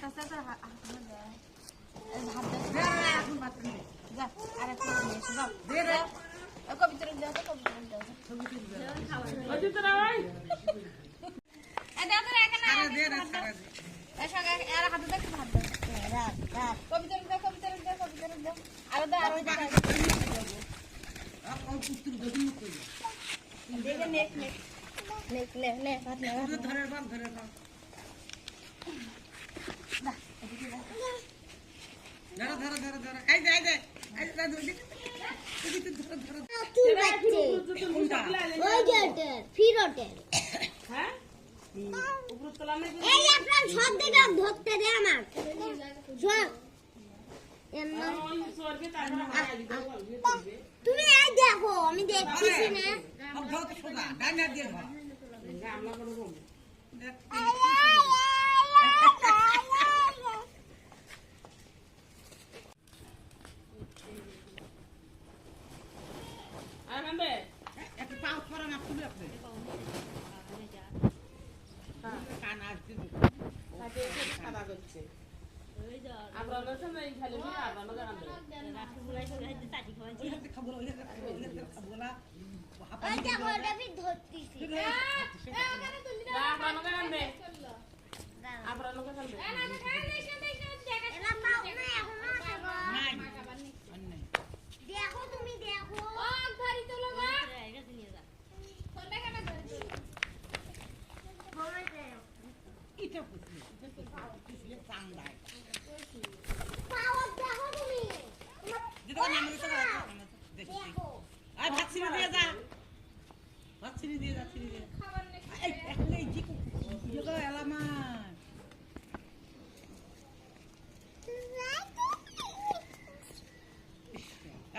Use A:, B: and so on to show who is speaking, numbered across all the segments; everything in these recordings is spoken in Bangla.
A: আছে তোর হাত দে হাত দে এখন বাদ দে যা আর একটা নিয়ে এসো যাও দে রে কবিতর দাও তো কবিতর দাও ওই তোরা ভাই এ দাও তোরা এখানে আরে দে রে সারা দে এ সঙ্গে আর হাত দে হাত দে রাখ রাখ কবিতর দাও আর দাও আর দাও আর পুত্র দদিন কই দেখে নেক নে হাত নে ধরে বাপ না এদিকে ধর এই দে
B: তুই বাচ্চে ওই গেটে ফিরোটে
A: হ্যাঁ উপর তলা মে
B: এই আপনার সব দিকে ধরতে দে আমার সব এমন তুমি এই দেখো আমি দেখতেছি না
A: अब बहुत सोदा डांडा दे धर गामला को घूम আনন্দে একটা পাও ছড়া না খুলে আপনি হ্যাঁ কান আসছে তাতে এসে খাওয়া করছে ওই যা আমরা লসন এই খালি মিয়া আমরা না আনন্দে রাখু গুলাই সব হাতে তাটি খাওয়াছি ওই হাতে খাবো ওই খাবো না
B: ওই দেখো ওটা আমি ধরতেছি
A: আমরা না আনন্দে আমরা লোক আনন্দে
B: এলা পাও না এখন না
A: নাই
B: দেখো তুমি দেখো
C: ও ধরি তোলো মা
B: এটা নিয়ে যা
C: কোনটা কেন ধরি তোলো
B: বলে দাও
A: এটা পুষলে চাঙ্গাই
B: পাও দেখো তুমি
A: যেটা নাম রেখে দাও দেখি আয় ভাত ছিনি দিয়ে যা ভাত ছিনি দিয়ে
C: খাবার নেই
A: এই এখন এই জি ইগো এলামা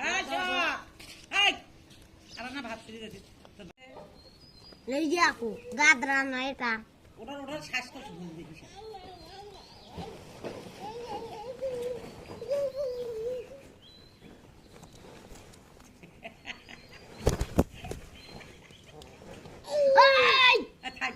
A: এই যা এই আরে না ভাত ছিনি দিতে
B: লই যাকো গাদরা না এটা
A: ওটার শ্বাস কষ্ট দেখিস
B: এই
A: থাক